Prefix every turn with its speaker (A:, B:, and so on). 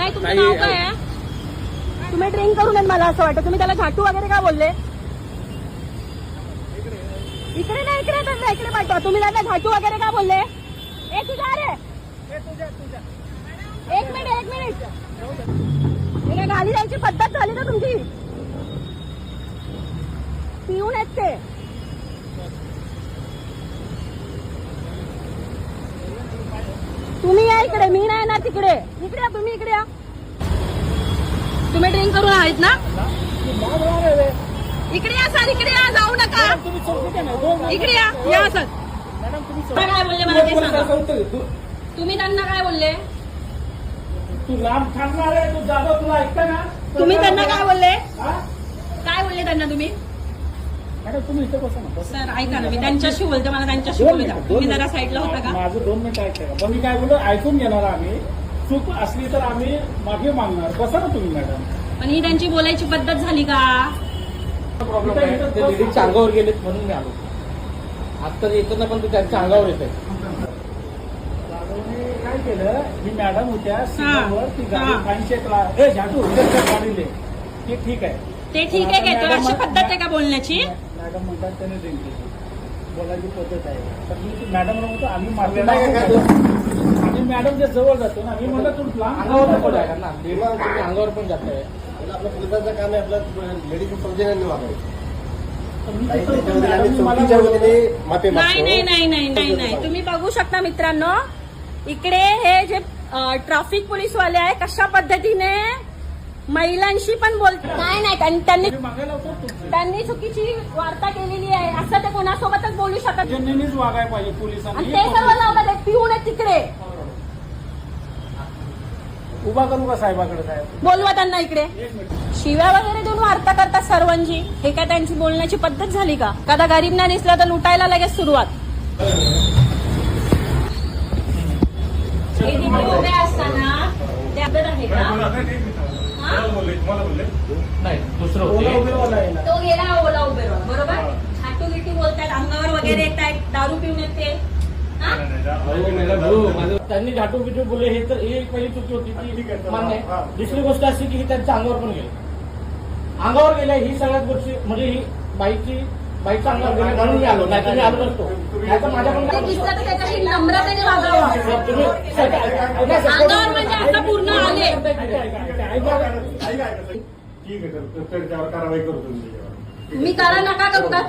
A: काय तुमचं नाव काय आहे? तुम्ही ड्रिंक करून मला असं वाटतं. तुम्ही त्याला झाटू वगैरे का बोलले? इकडे नाही, इकडे त्यांना इकडे पाठवा. तुम्ही त्यांना झाटू वगैरे का बोलले? ए तुझ्या रे, एक मिनिट हे काय गाली जायची पद्धत झाली ना तुमची? पिऊन आहेत ते. तुम्ही या इकडे, मी नाही येणार तिकडे. इकडे या, तुम्ही इकडे या. तुम्ही ड्रिंक करून आहेत ना? इकडे या सर, इकडे या, जाऊ नका. इकडे या सर. काय बोलले मला ते सांगा. तुम्ही त्यांना काय बोलले?
B: तू लांब थांबणार आहे, तू जाधव तुला ऐकता ना?
A: तुम्ही त्यांना काय बोलले? काय बोलले त्यांना तुम्ही?
B: मॅडम तुम्ही इथे बसा ना.
A: सर ऐका ना, मी त्यांच्याशी बोलते, मला त्यांच्याशी बोलू द्या. तुम्ही जरा साईडला होता का?
B: माझं 2 मिनिटं ऐका. पण मी काय बोललो ऐकून घेणार आम्ही. चूक असली तर आम्ही माफी मागणार. बसा ना तुम्ही मॅडम.
A: पण ही त्यांची बोलायची पद्धत झाली का?
C: प्रॉब्लेम आहे ते लेडीजच्या अंगावर गेलेत म्हणून मी आलो. आता येताना पण ते त्यांच्या अंगावर येत आहे.
B: काय केलं, ही मॅडम होत्या सीटावर, ती गाडी फाईनशेकला हे झाटू गाडीले. ते ठीक आहे,
A: ते ठीक आहे काय? अशी पद्धत आहे का बोलण्याची?
B: मॅडम म्हणतात त्याने ड्रिंक केली. बोलायची पद्धत आहे. तर मी मॅडम म्हणतो आम्ही माफी मागतो. आम्ही मॅडमच्या जवळ जातो ना. मी म्हणलं तू
C: अंगावर पण जाणार ना, तुम्ही अंगावर पण जात आहे.
D: आपलं पोलिसांचं काम आहे, आपलं लेडीज सौजन्याने वागायचं.
A: नाही. तुम्ही बघू शकता मित्रांनो, इकडे हे जे ट्रॅफिक पोलीसवाले आहे कशा पद्धतीने महिलांशी पण बोलतात. नाही त्यांनी चुकीची वार्ता केलेली आहे असं ते कोणासोबतच बोलू शकत नाही.
B: नेहमीच वागायला पाहिजे
A: आणि
B: पोलिसांनी.
A: ते सर्व लावतात पिऊन आहेत तिकडे.
B: उभा करू का साहेबाकडे? साहेब
A: बोलवा त्यांना इकडे. शिव्या वगैरे देऊन वार्ता करतात सर्वांची. हे काय त्यांची बोलण्याची पद्धत झाली का? कदा गरीब नाही दिसला तर लुटायला लगेच सुरुवात. हे तिथे उभे असताना ते आपलं आहे का?
C: नाही दुसरं
B: ओला
C: होते.
B: उभेवाला आहे ना.
A: तो गेला ओला उबेरवर, बरोबर. छाटू गिट्टी बोलतात, अंगावर वगैरे येत आहेत, दारू पिऊन येते.
C: त्यांनी झाटू बिटू बोलले हे तर ही पहिली चुकी होती ती मान्य आहे. दुसरी गोष्ट अशी की ही त्यांच्या अंगावर पण गेली. अंगावर गेल्या ही सगळ्यात गोष्टी म्हणजे ही बाईकच्या अंगावर गेली म्हणून मी आलो. नाही तर मी आलो नसतो. नाही तर माझ्याकडून
A: ते दिसलं तर त्याच्याशी नम्रतेने वागावं. अंगावर म्हणजे आता पूर्ण आले.
D: ठीक आहे, त्याच्यावर कारवाई करतो.
A: तुम्ही करा नका करू का?